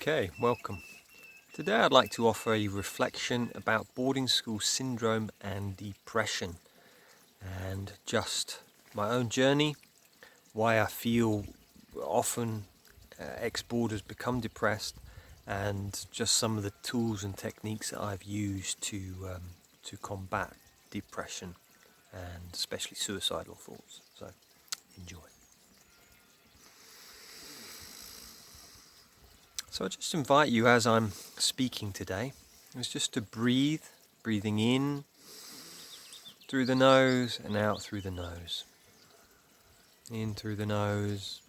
Okay, welcome. Today I'd like to offer a reflection about boarding school syndrome and depression, and just my own journey, why I feel often ex-boarders become depressed, and just some of the tools and techniques that I've used to combat depression and especially suicidal thoughts. So enjoy. So I just invite you, as I'm speaking today, is just to breathing in through the nose and out through the nose. In through the nose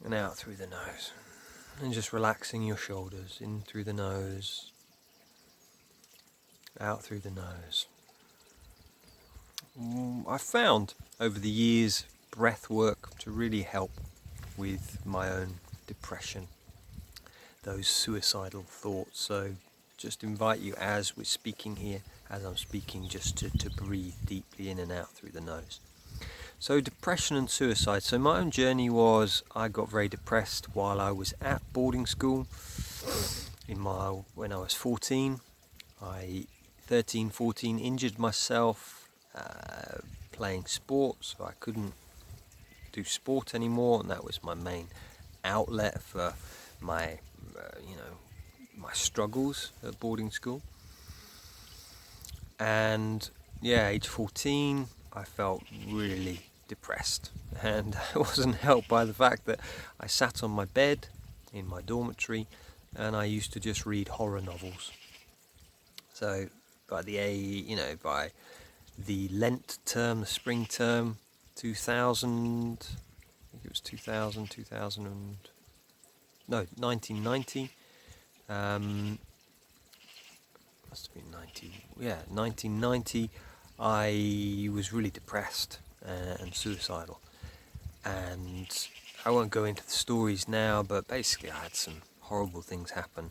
and out through the nose. And just relaxing your shoulders, in through the nose, out through the nose. I've found over the years breath work to really help with my own depression, those suicidal thoughts. So just invite you, as we're speaking here, as I'm speaking, just to breathe deeply in and out through the nose. So depression and suicide. So my own journey was, I got very depressed while I was at boarding school. When I was 14, 14, injured myself playing sports, so I couldn't do sport anymore, and that was my main outlet for my my struggles at boarding school. And age 14, I felt really depressed, and I wasn't helped by the fact that I sat on my bed in my dormitory and I used to just read horror novels. So by the Lent term, the spring term, 2000, I think it was 1990. Must have been 1990. I was really depressed and suicidal, and I won't go into the stories now, but basically I had some horrible things happen,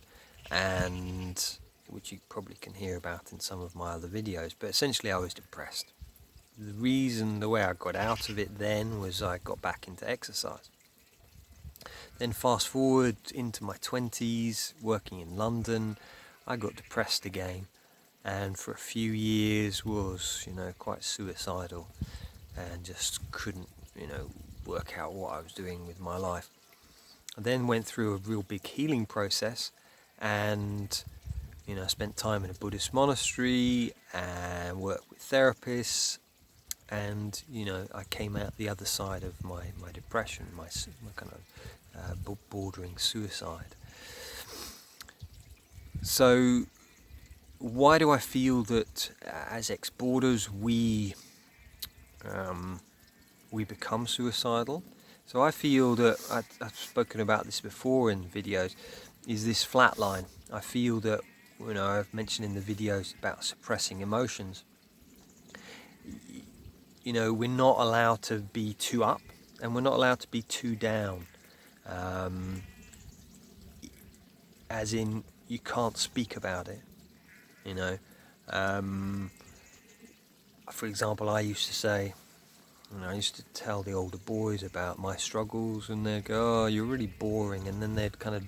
and which you probably can hear about in some of my other videos. But essentially I was depressed. The way I got out of it then was I got back into exercise. Then fast forward into my 20s, working in London, I got depressed again, and for a few years was, quite suicidal, and just couldn't, work out what I was doing with my life. I then went through a real big healing process, and I spent time in a Buddhist monastery and worked with therapists, and I came out the other side of my depression, my kind of bordering suicide. So why do I feel that as ex-boarders we become suicidal? So I feel that, I've spoken about this before in videos, is this flat line. I feel that, I've mentioned in the videos about suppressing emotions. We're not allowed to be too up, and we're not allowed to be too down. As in, you can't speak about it, For example, I used to say, I used to tell the older boys about my struggles, and they'd go, "Oh, you're really boring," and then they'd kind of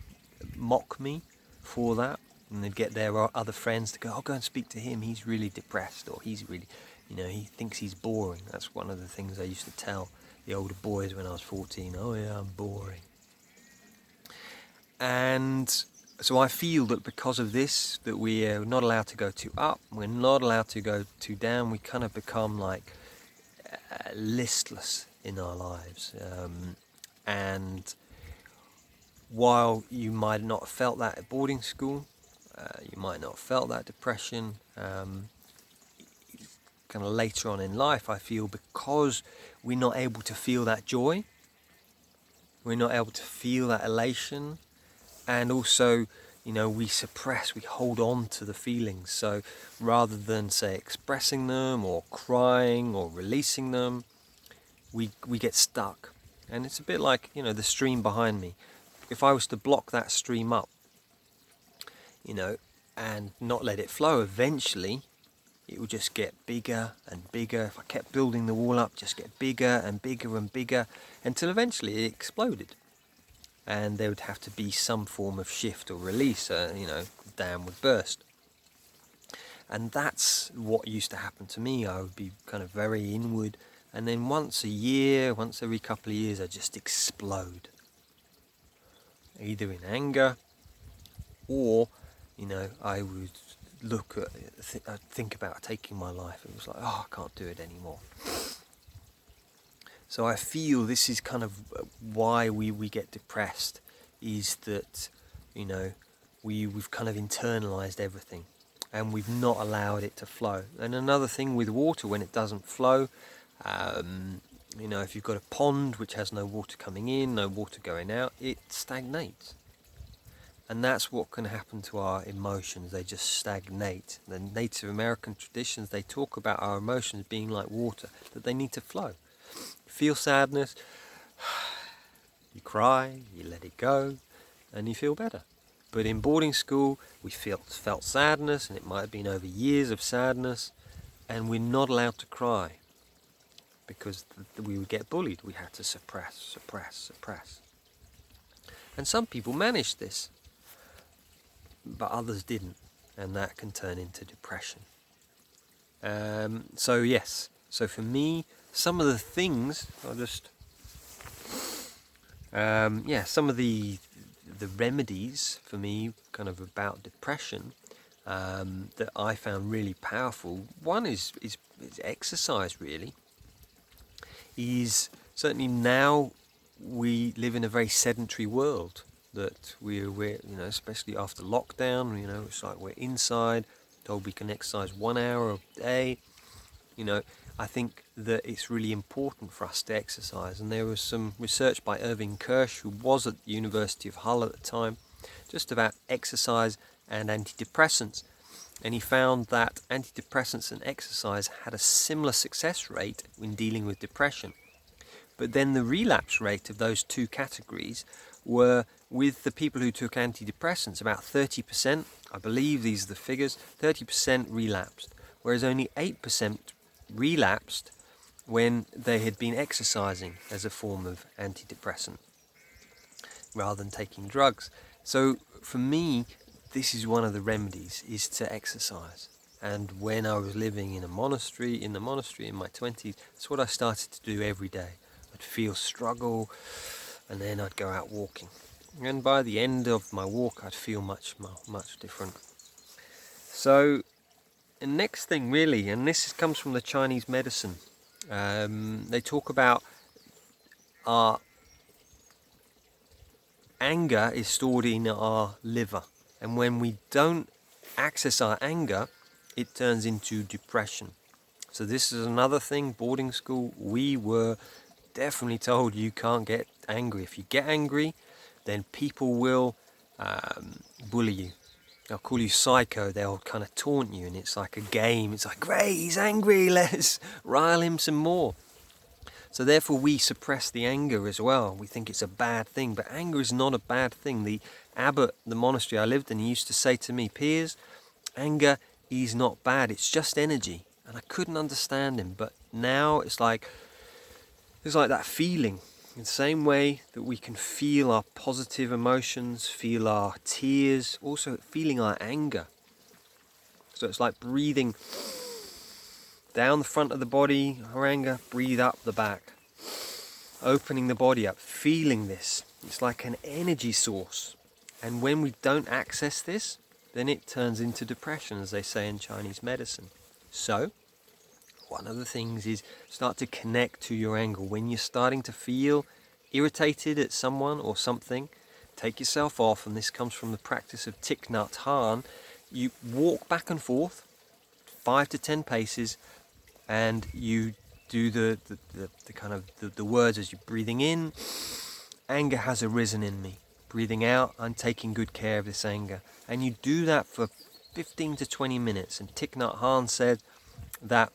mock me for that, and they'd get their other friends to go, "Oh, go and speak to him, he's really depressed," or "He's really, he thinks he's boring." That's one of the things I used to tell the older boys when I was 14. "Oh yeah, I'm boring." And so I feel that because of this, that we're not allowed to go too up, we're not allowed to go too down. We kind of become like listless in our lives. And while you might not have felt that at boarding school, you might not have felt that depression, kind of later on in life, I feel, because we're not able to feel that joy, we're not able to feel that elation, and also, we suppress, we hold on to the feelings. So rather than, say, expressing them or crying or releasing them, we get stuck. And it's a bit like, the stream behind me. If I was to block that stream up, and not let it flow, eventually it would just get bigger and bigger. If I kept building the wall up, just get bigger and bigger and bigger, until eventually it exploded. and there would have to be some form of shift or release, the dam would burst. And that's what used to happen to me. I would be kind of very inward, and then once a year, once every couple of years, I'd just explode. Either in anger, or, I would I'd think about taking my life. It was like, oh, I can't do it anymore. So I feel this is kind of why we get depressed, is that, we've kind of internalized everything, and we've not allowed it to flow. And another thing with water, when it doesn't flow, if you've got a pond which has no water coming in, no water going out, it stagnates. And that's what can happen to our emotions. They just stagnate. The Native American traditions, they talk about our emotions being like water, that they need to flow. You feel sadness, you cry, you let it go, and you feel better. But in boarding school, we felt sadness, and it might have been over years of sadness, and we're not allowed to cry because we would get bullied. We had to suppress. And some people managed this, but others didn't, and that can turn into depression. So for me, some of the things, some of the remedies for me, kind of about depression, that I found really powerful. One is exercise. Really, is certainly now we live in a very sedentary world. That we're especially after lockdown, it's like we're inside, told we can exercise 1 hour a day. I think that it's really important for us to exercise. And there was some research by Irving Kirsch, who was at the University of Hull at the time, just about exercise and antidepressants. And he found that antidepressants and exercise had a similar success rate in dealing with depression. But then the relapse rate of those two categories were, with the people who took antidepressants, about 30%, I believe these are the figures, 30% relapsed, whereas only 8% relapsed when they had been exercising as a form of antidepressant rather than taking drugs. So for me, this is one of the remedies, is to exercise. And when I was living in the monastery in my 20s, that's what I started to do every day. I'd feel struggle, and then I'd go out walking. And by the end of my walk, I'd feel much different. So, the next thing really, and this comes from the Chinese medicine, they talk about our anger is stored in our liver. And when we don't access our anger, it turns into depression. So this is another thing. Boarding school, we were definitely told you can't get angry. If you get angry, then people will bully you. They'll call you psycho. They'll kind of taunt you, and it's like a game. It's like, great, he's angry, let's rile him some more. So therefore we suppress the anger as well. We think it's a bad thing, but anger is not a bad thing. The abbot, the monastery I lived in, he used to say to me, Piers, anger is not bad, it's just energy. And I couldn't understand him, but now it's like that feeling. In the same way that we can feel our positive emotions, feel our tears, also feeling our anger. So it's like breathing down the front of the body, our anger, breathe up the back. Opening the body up, feeling this. It's like an energy source. And when we don't access this, then it turns into depression, as they say in Chinese medicine. So, one of the things is start to connect to your anger. When you're starting to feel irritated at someone or something, take yourself off, and this comes from the practice of Thich Nhat Hanh. You walk back and forth 5 to 10 paces, and you do the kind of the words as you're breathing in. Anger has arisen in me. Breathing out, I'm taking good care of this anger. And you do that for 15 to 20 minutes. And Thich Nhat Hanh said that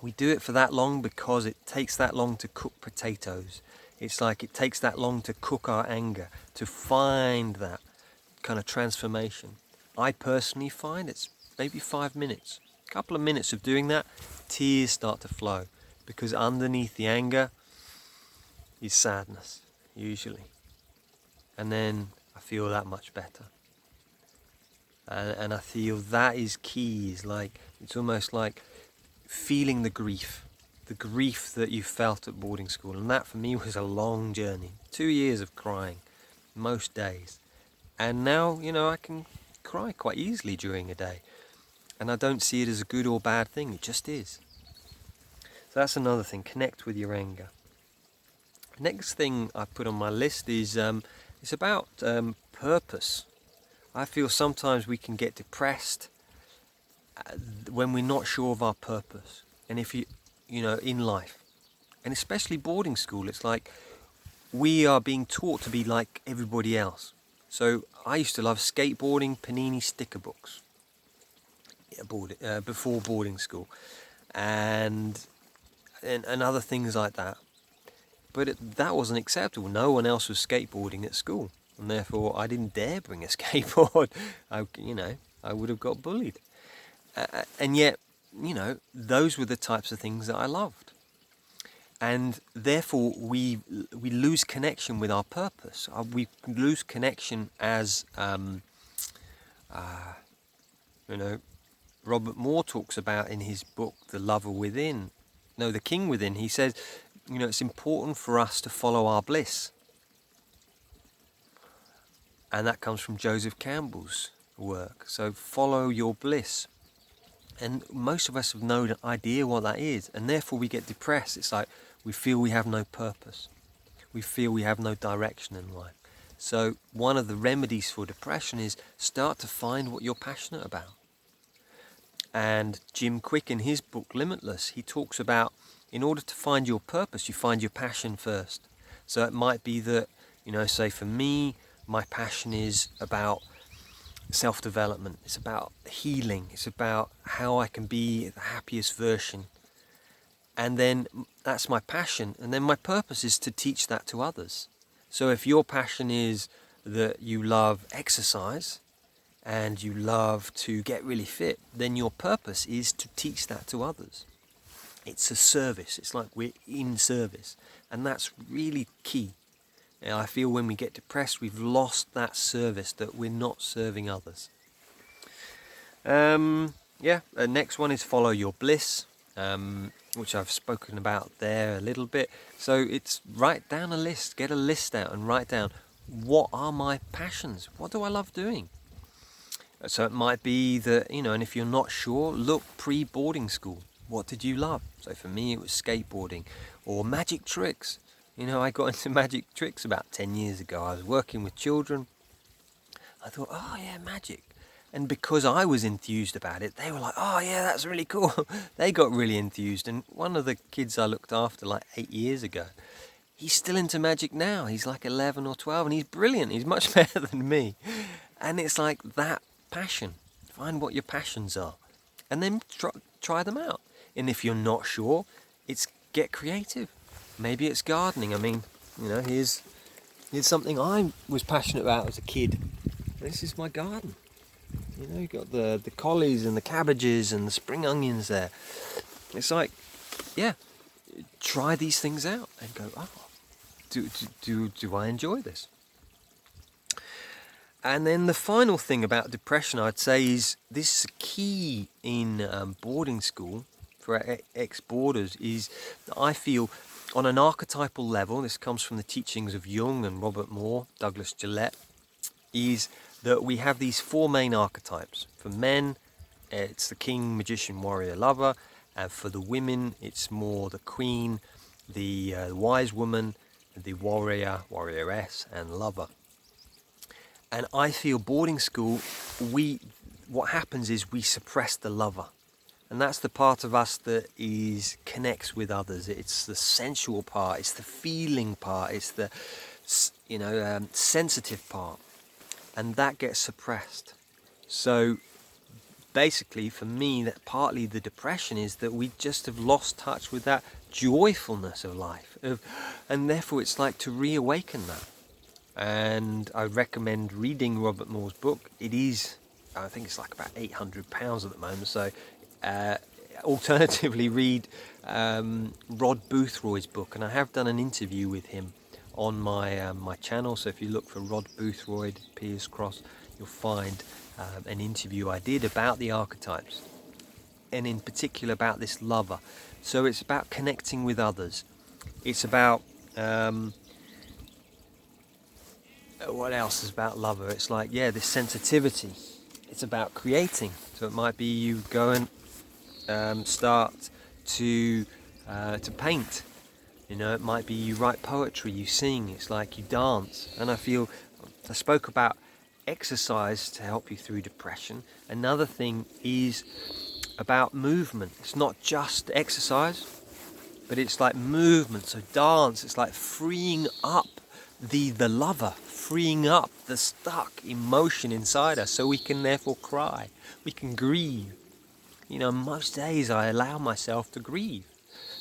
we do it for that long because it takes that long to cook potatoes. It's like it takes that long to cook our anger, to find that kind of transformation. I personally find it's maybe 5 minutes. A couple of minutes of doing that, tears start to flow, because underneath the anger is sadness, usually. and then I feel that much better. And I feel that is key. Is like, it's almost like feeling the grief that you felt at boarding school. And that for me was a long journey, 2 years of crying most days. And now, I can cry quite easily during a day, and I don't see it as a good or bad thing. It just is. So that's another thing. Connect with your anger. Next thing I put on my list is it's about purpose. I feel sometimes we can get depressed when we're not sure of our purpose. And if in life, and especially boarding school, it's like we are being taught to be like everybody else. So I used to love skateboarding, panini sticker books before boarding school, and other things like that. But that wasn't acceptable. No one else was skateboarding at school, and therefore I didn't dare bring a skateboard. I would have got bullied. And yet, those were the types of things that I loved. And therefore we lose connection with our purpose. We lose connection as, Robert Moore talks about in his book, The King Within. He says, it's important for us to follow our bliss. And that comes from Joseph Campbell's work. So follow your bliss. And most of us have no idea what that is. And therefore we get depressed. It's like we feel we have no purpose. We feel we have no direction in life. So one of the remedies for depression is start to find what you're passionate about. And Jim Quick, in his book Limitless, he talks about, in order to find your purpose, you find your passion first. So it might be that, say for me, my passion is about self-development. It's about healing. It's about how I can be the happiest version. And then that's my passion. And then my purpose is to teach that to others. So if your passion is that you love exercise and you love to get really fit, then your purpose is to teach that to others. It's a service. It's like we're in service. And that's really key. I feel when we get depressed, we've lost that service, that we're not serving others. The next one is follow your bliss, which I've spoken about there a little bit. So it's write down a list, get a list out and write down, what are my passions? What do I love doing? So it might be that, and if you're not sure, look pre-boarding school. What did you love? So for me, it was skateboarding or magic tricks. I got into magic tricks about 10 years ago. I was working with children. I thought, oh yeah, magic. And because I was enthused about it, they were like, oh yeah, that's really cool. They got really enthused. And one of the kids I looked after like 8 years ago, he's still into magic now. He's like 11 or 12 and he's brilliant. He's much better than me. And it's like that passion. Find what your passions are and then try them out. And if you're not sure, it's get creative. Maybe it's gardening. I mean, here's something I was passionate about as a kid. This is my garden. You've got the collies and the cabbages and the spring onions there. It's like, try these things out and go, oh, do I enjoy this? And then the final thing about depression, I'd say, is this is key in boarding school for ex-boarders, is that I feel on an archetypal level, this comes from the teachings of Jung and Robert Moore, Douglas Gillette, is that we have these 4 main archetypes. For men, it's the king, magician, warrior, lover. And for the women, it's more the queen, the wise woman, the warrior, warrioress, and lover. And I feel boarding school, what happens is we suppress the lover. And that's the part of us that connects with others. It's the sensual part, it's the feeling part, it's the sensitive part. And that gets suppressed. So basically for me, that partly the depression is that we just have lost touch with that joyfulness of life. And therefore it's like to reawaken that. And I recommend reading Robert Moore's book. It is, I think it's like about £800 at the moment. So alternatively read Rod Boothroyd's book. And I have done an interview with him on my channel. So if you look for Rod Boothroyd, Piers Cross, you'll find an interview I did about the archetypes, and in particular about this lover. So it's about connecting with others. It's about what else is about lover? It's like, yeah, this sensitivity. It's about creating. So it might be you go and start to paint. You know, it might be you write poetry, you sing. It's like you dance. And I spoke about exercise to help you through depression. Another thing is about movement. It's not just exercise, but it's like movement. So dance, it's like freeing up the lover, freeing up the stuck emotion inside us, so we can therefore cry, we can grieve. You know, most days I allow myself to grieve.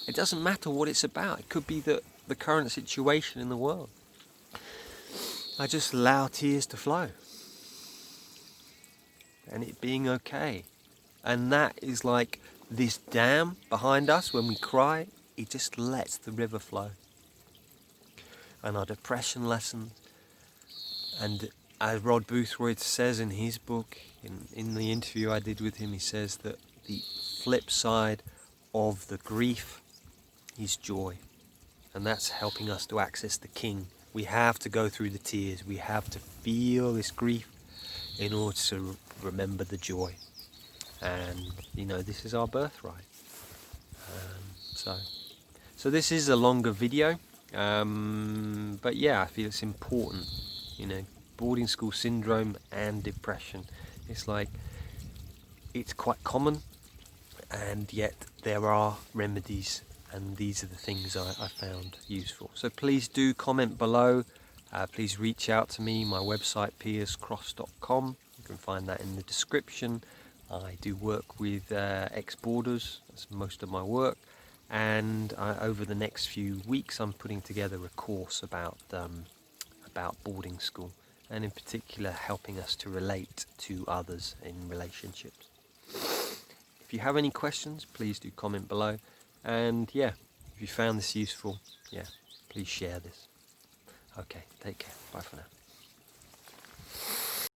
It doesn't matter what it's about. It could be the current situation in the world. I just allow tears to flow, and it being okay. And that is like this dam behind us. When we cry, it just lets the river flow. And our depression lessens. And as Rod Boothroyd says in his book, in the interview I did with him, he says that the flip side of the grief is joy. And that's helping us to access the King. We have to go through the tears. We have to feel this grief in order to remember the joy. And, you know, this is our birthright. So this is a longer video. But yeah, I feel it's important. You know, boarding school syndrome and depression. It's like, it's quite common, and yet there are remedies, and these are the things I found useful. So please do comment below. Please reach out to me, my website pierscross.com. You can find that in the description. I do work with ex-boarders, that's most of my work, and over the next few weeks I'm putting together a course about boarding school, and in particular helping us to relate to others in relationships. If you have any questions, please do comment below, and yeah, if you found this useful, yeah, please share this. Okay, take care, bye for now.